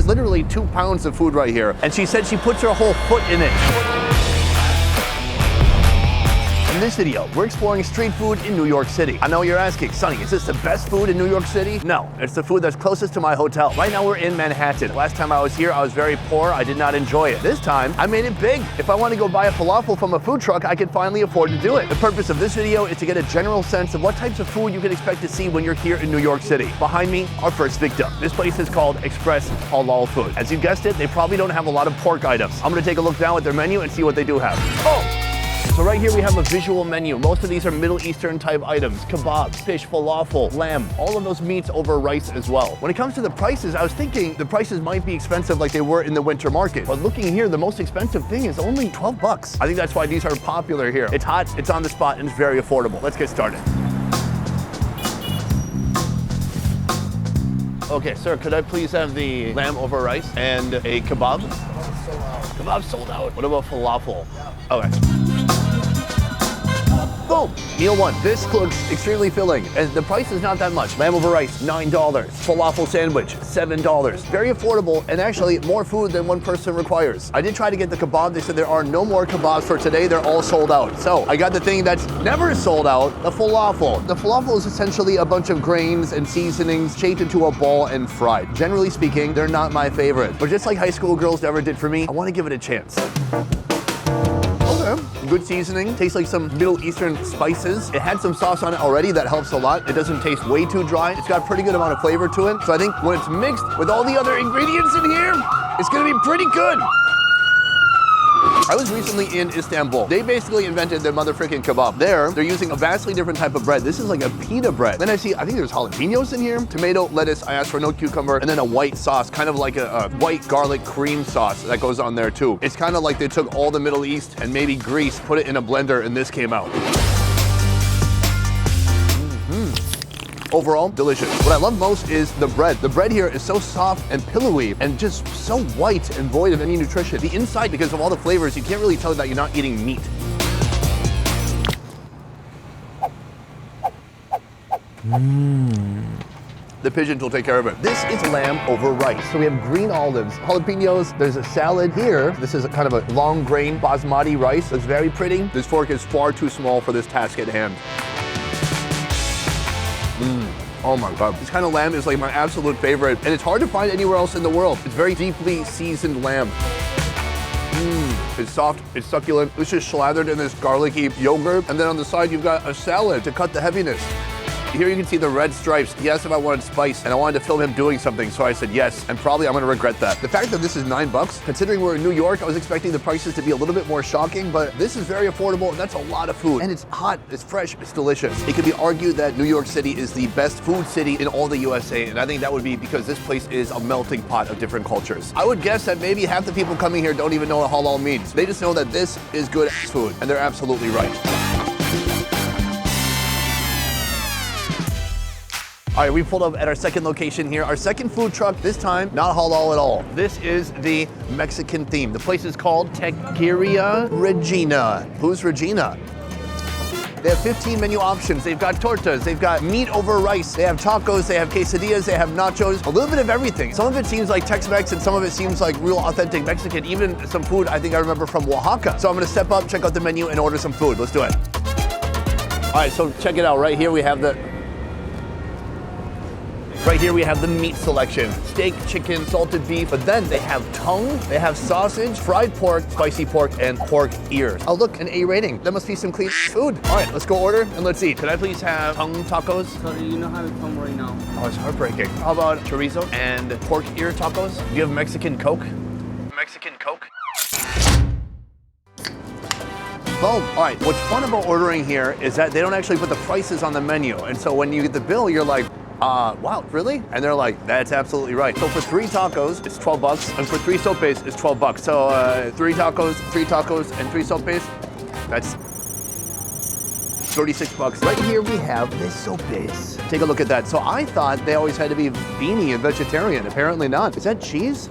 literally 2 pounds of food right here. And she said she puts her whole foot in it. In this video, we're exploring street food in New York City. I know you're asking, Sonny, is this the best food in New York City? No, it's the food that's closest to my hotel. Right now we're in Manhattan. Last time I was here, I was very poor. I did not enjoy it. This time, I made it big. If I want to go buy a falafel from a food truck, I can finally afford to do it. The purpose of this video is to get a general sense of what types of food you can expect to see when you're here in New York City. Behind me, our first victim. This place is called Express Halal Food. As you guessed it, they probably don't have a lot of pork items. I'm gonna take a look now at their menu and see what they do have. Oh! So right here we have a visual menu. Most of these are Middle Eastern type items. Kebab, fish, falafel, lamb, all of those meats over rice as well. When it comes to the prices, I was thinking the prices might be expensive like they were in the winter market. But looking here, the most expensive thing is only 12 bucks. I think that's why these are popular here. It's hot, it's on the spot, and it's very affordable. Let's get started. Okay, sir, could I please have the lamb over rice and a kebab? Kebab sold out. What about falafel? Okay. Boom! Meal one. This looks extremely filling, and the price is not that much. Lamb over rice, $9. Falafel sandwich, $7. Very affordable, and actually more food than one person requires. I did try to get the kebab. They said there are no more kebabs for today. They're all sold out. So I got the thing that's never sold out, the falafel. The falafel is essentially a bunch of grains and seasonings shaped into a ball and fried. Generally speaking, they're not my favorite. But just like high school girls never did for me, I want to give it a chance. Good seasoning, tastes like some Middle Eastern spices. It had some sauce on it already, that helps a lot. It doesn't taste way too dry. It's got a pretty good amount of flavor to it. So I think when it's mixed with all the other ingredients in here, it's gonna be pretty good. I was recently in Istanbul. They basically invented the motherfucking kebab. There, they're using a vastly different type of bread. This is like a pita bread. Then I think there's jalapenos in here, tomato, lettuce. I asked for no cucumber, and then a white sauce, kind of like a white garlic cream sauce that goes on there too. It's kind of like they took all the Middle East and maybe Greece, put it in a blender, and this came out. Overall, delicious. What I love most is the bread. The bread here is so soft and pillowy and just so white and void of any nutrition. The inside, because of all the flavors, you can't really tell that you're not eating meat. The pigeons will take care of it. This is lamb over rice. So we have green olives, jalapenos, there's a salad here. This is a kind of a long grain basmati rice. It's very pretty. This fork is far too small for this task at hand. Oh my God. This kind of lamb is like my absolute favorite, and it's hard to find anywhere else in the world. It's very deeply seasoned lamb. It's soft, it's succulent. It's just slathered in this garlicky yogurt, and then on the side you've got a salad to cut the heaviness. Here you can see the red stripes. He asked if I wanted spice, and I wanted to film him doing something, so I said yes, and probably I'm gonna regret that. The fact that this is $9, considering we're in New York, I was expecting the prices to be a little bit more shocking, but this is very affordable, and that's a lot of food. And it's hot, it's fresh, it's delicious. It could be argued that New York City is the best food city in all the USA, and I think that would be because this place is a melting pot of different cultures. I would guess that maybe half the people coming here don't even know what halal means. They just know that this is good food, and they're absolutely right. All right, we pulled up at our second location here. Our second food truck, this time, not halal at all. This is the Mexican theme. The place is called Taqueria Regina. Who's Regina? They have 15 menu options. They've got tortas, they've got meat over rice, they have tacos, they have quesadillas, they have nachos, a little bit of everything. Some of it seems like Tex-Mex and some of it seems like real authentic Mexican, even some food I think I remember from Oaxaca. So I'm gonna step up, check out the menu, and order some food. Let's do it. All right, so check it out. Right here we have the meat selection. Steak, chicken, salted beef, but then they have tongue, they have sausage, fried pork, spicy pork, and pork ears. Oh look, an A rating. That must be some clean food. All right, let's go order and let's eat. Could I please have tongue tacos? Sorry, you don't have it from right now. Oh, it's heartbreaking. How about chorizo and pork ear tacos? Do you have Mexican Coke? Mexican Coke? Boom. All right, what's fun about ordering here is that they don't actually put the prices on the menu. And so when you get the bill, you're like, wow, really? And they're like, that's absolutely right. So for 3 tacos, it's $12, and for 3 sopes, it's $12. So 3 tacos, and 3 sopes, that's $36. Right here we have the sopes. Take a look at that. So I thought they always had to be beanie and vegetarian. Apparently not. Is that cheese?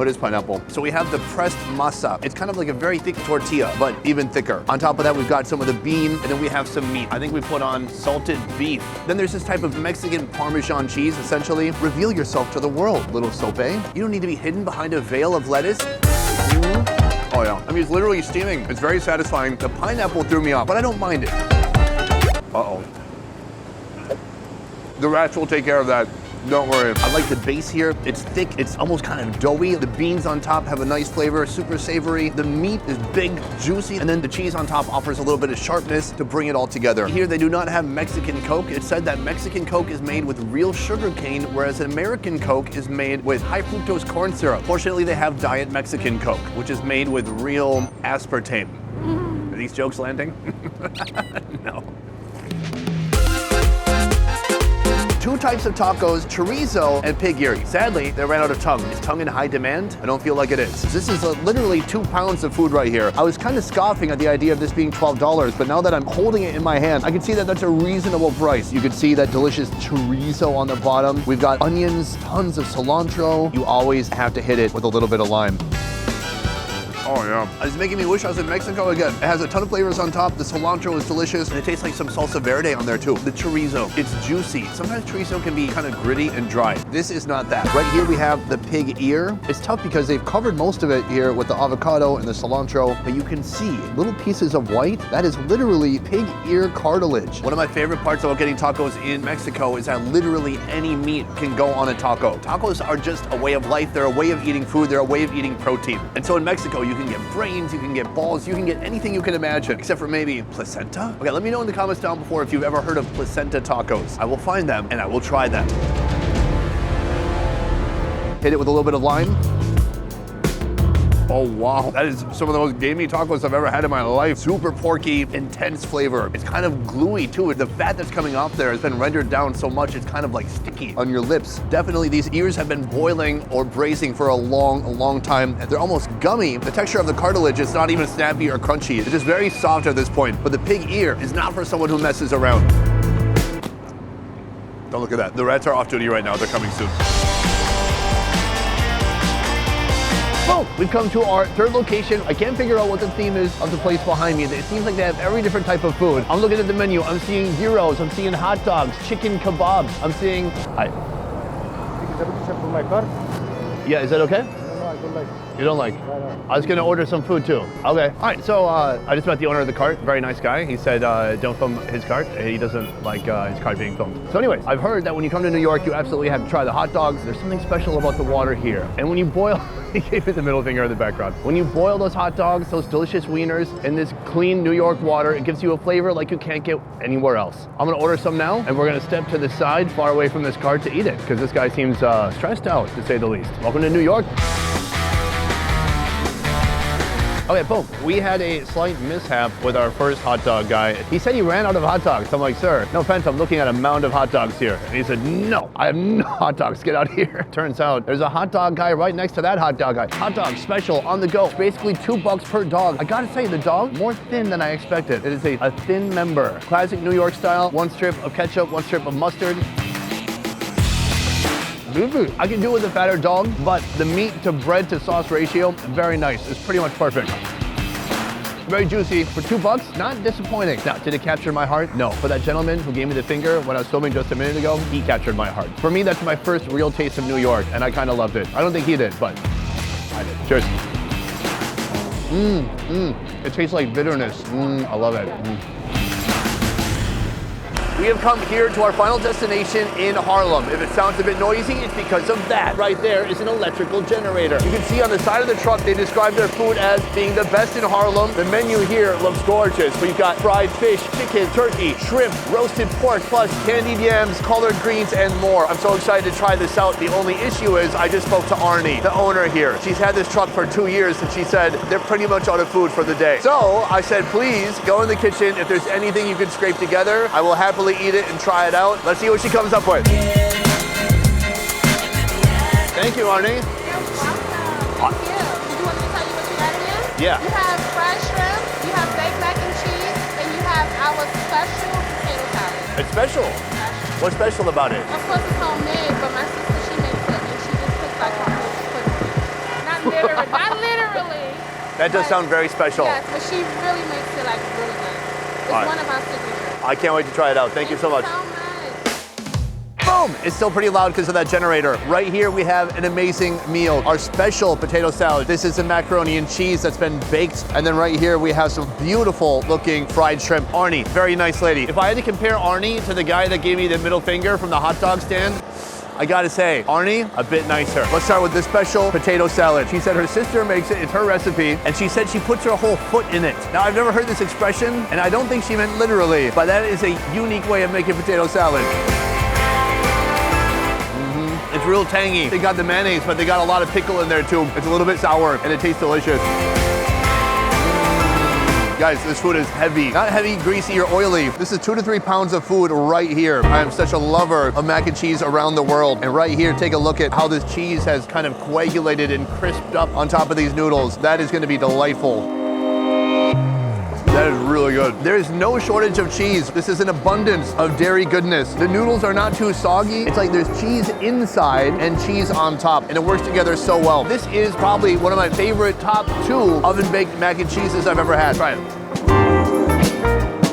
Oh, it is pineapple. So we have the pressed masa. It's kind of like a very thick tortilla, but even thicker. On top of that, we've got some of the bean, and then we have some meat. I think we put on salted beef. Then there's this type of Mexican Parmesan cheese, essentially. Reveal yourself to the world, little Sope. You don't need to be hidden behind a veil of lettuce. Oh yeah, I mean, it's literally steaming. It's very satisfying. The pineapple threw me off, but I don't mind it. Uh-oh. The rats will take care of that. Don't worry. I like the base here. It's thick. It's almost kind of doughy. The beans on top have a nice flavor, super savory. The meat is big, juicy, and then the cheese on top offers a little bit of sharpness to bring it all together. Here, they do not have Mexican Coke. It's said that Mexican Coke is made with real sugar cane, whereas American Coke is made with high fructose corn syrup. Fortunately, they have Diet Mexican Coke, which is made with real aspartame. Are these jokes landing? No. Two types of tacos, chorizo and pig ear. Sadly, they ran out of tongue. Is tongue in high demand? I don't feel like it is. This is literally 2 pounds of food right here. I was kind of scoffing at the idea of this being $12, but now that I'm holding it in my hand, I can see that that's a reasonable price. You can see that delicious chorizo on the bottom. We've got onions, tons of cilantro. You always have to hit it with a little bit of lime. Oh yeah. It's making me wish I was in Mexico again. It has a ton of flavors on top. The cilantro is delicious, and it tastes like some salsa verde on there too. The chorizo, it's juicy. Sometimes chorizo can be kind of gritty and dry. This is not that. Right here we have the pig ear. It's tough because they've covered most of it here with the avocado and the cilantro, but you can see little pieces of white. That is literally pig ear cartilage. One of my favorite parts about getting tacos in Mexico is that literally any meat can go on a taco. Tacos are just a way of life. They're a way of eating food. They're a way of eating protein. And so in Mexico, you can get brains, you can get balls, you can get anything you can imagine, except for maybe placenta. Okay, let me know in the comments down below if you've ever heard of placenta tacos. I will find them and I will try them. Hit it with a little bit of lime. Oh wow, that is some of the most gamey tacos I've ever had in my life. Super porky, intense flavor. It's kind of gluey too. The fat that's coming off there has been rendered down so much it's kind of like sticky on your lips. Definitely these ears have been boiling or braising for a long time. They're almost gummy. The texture of the cartilage is not even snappy or crunchy. It's just very soft at this point. But the pig ear is not for someone who messes around. Don't look at that. The rats are off duty right now. They're coming soon. Boom! We've come to our third location. I can't figure out what the theme is of the place behind me. It seems like they have every different type of food. I'm looking at the menu. I'm seeing gyros. I'm seeing hot dogs, chicken kebabs. I'm seeing... Yeah, is that okay? No, I don't like. You don't like? No. I was gonna order some food too. Okay. All right, so I just met the owner of the cart. Very nice guy. He said don't film his cart. He doesn't like his cart being filmed. So anyways, I've heard that when you come to New York, you absolutely have to try the hot dogs. There's something special about the water here. And when you boil, he gave me the middle finger in the background. When you boil those hot dogs, those delicious wieners in this clean New York water, it gives you a flavor like you can't get anywhere else. I'm gonna order some now, and we're gonna step to the side, far away from this cart to eat it, because this guy seems stressed out, to say the least. Welcome to New York. Okay, boom. We had a slight mishap with our first hot dog guy. He said he ran out of hot dogs. I'm like, sir, no offense, I'm looking at a mound of hot dogs here. And he said, no, I have no hot dogs, get out here. Turns out there's a hot dog guy right next to that hot dog guy. Hot dog special on the go. It's basically $2 per dog. I gotta say, the dog, more thin than I expected. It is a thin member. Classic New York style, 1 strip of ketchup, 1 strip of mustard. I can do with a fatter dog, but the meat to bread to sauce ratio, very nice. It's pretty much perfect. Very juicy. For $2, not disappointing. Now, did it capture my heart? No. For that gentleman who gave me the finger when I was filming just a minute ago, he captured my heart. For me, that's my first real taste of New York, and I kind of loved it. I don't think he did, but I did. Cheers. It tastes like bitterness. I love it. We have come here to our final destination in Harlem. If it sounds a bit noisy, it's because of that. Right there is an electrical generator. You can see on the side of the truck, they describe their food as being the best in Harlem. The menu here looks gorgeous. We've got fried fish, chicken, turkey, shrimp, roasted pork, plus candied yams, collard greens, and more. I'm so excited to try this out. The only issue is I just spoke to Arnie, the owner here. She's had this truck for 2 years, and she said they're pretty much out of food for the day. So I said, please go in the kitchen. If there's anything you can scrape together, I will happily eat it and try it out. Let's see what she comes up with. Thank you, Arnie. You're welcome. Thank you. Did you want me to tell you what you got in here? Yeah. You have fried shrimp, you have baked mac and cheese, and you have our special potato salad. It's special. What's special about it? Of course, it's homemade, but my sister, she makes it, and she just puts like her own foot. Not That does sound very special. Yes, but she really makes it like really good. It's All right. one of our signatures. I can't wait to try it out. Thank you so much. So much. Boom! It's still pretty loud because of that generator. Right here we have an amazing meal. Our special potato salad. This is a macaroni and cheese that's been baked. And then right here we have some beautiful looking fried shrimp. Arnie, very nice lady. If I had to compare Arnie to the guy that gave me the middle finger from the hot dog stand, I gotta say, Arnie, a bit nicer. Let's start with this special potato salad. She said her sister makes it, it's her recipe, and she said she puts her whole foot in it. Now, I've never heard this expression, and I don't think she meant literally, but that is a unique way of making potato salad. It's real tangy. They got the mayonnaise, but they got a lot of pickle in there too. It's a little bit sour, and it tastes delicious. Guys, this food is heavy. Not heavy, greasy, or oily. This is 2 to 3 pounds of food right here. I am such a lover of mac and cheese around the world. And right here, take a look at how this cheese has kind of coagulated and crisped up on top of these noodles. That is gonna be delightful. That is really good. There is no shortage of cheese. This is an abundance of dairy goodness. The noodles are not too soggy. It's like there's cheese inside and cheese on top, and it works together so well. This is probably one of my favorite top 2 oven-baked mac and cheeses I've ever had. Try it.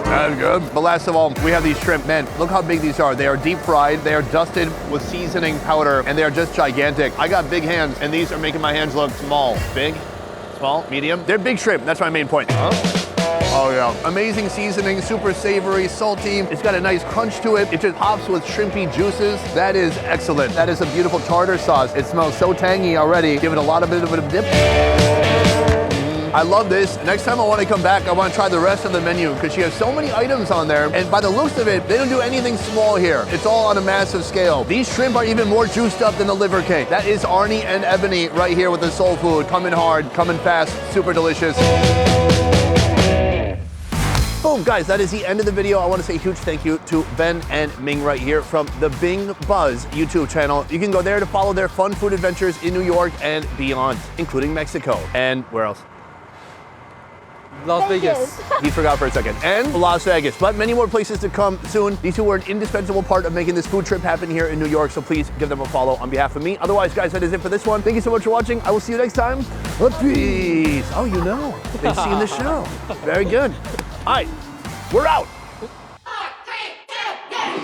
That is good. But last of all, we have these shrimp. Man, look how big these are. They are deep fried. They are dusted with seasoning powder, and they are just gigantic. I got big hands, and these are making my hands look small. Big, small, medium. They're big shrimp. That's my main point. Oh yeah. Amazing seasoning, super savory, salty. It's got a nice crunch to it. It just pops with shrimpy juices. That is excellent. That is a beautiful tartar sauce. It smells so tangy already. Give it a lot of bit of a dip. I love this. Next time I want to come back, I want to try the rest of the menu because she has so many items on there. And by the looks of it, they don't do anything small here. It's all on a massive scale. These shrimp are even more juiced up than the liver cake. That is Arnie and Ebony right here with the soul food. Coming hard, coming fast, super delicious. Boom, guys, that is the end of the video. I want to say a huge thank you to Ben and Ming right here from the Bing Buzz YouTube channel. You can go there to follow their fun food adventures in New York and beyond, including Mexico. And where else? Las Vegas. He forgot for a second. And Las Vegas, but many more places to come soon. These two are an indispensable part of making this food trip happen here in New York, so please give them a follow on behalf of me. Otherwise, guys, that is it for this one. Thank you so much for watching. I will see you next time. Peace. Oh, you know. They've seen the show. Very good. All right, we're out.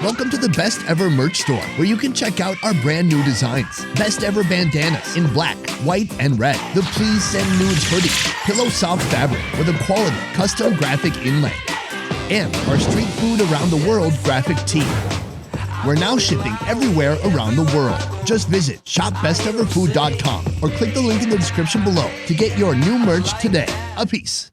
Welcome to the Best Ever merch store, where you can check out our brand new designs. Best Ever bandanas in black, white, and red. The Please Send Nudes hoodie, pillow soft fabric with a quality custom graphic inlay. And our street food around the world graphic tee. We're now shipping everywhere around the world. Just visit shopbesteverfood.com or click the link in the description below to get your new merch today. A peace.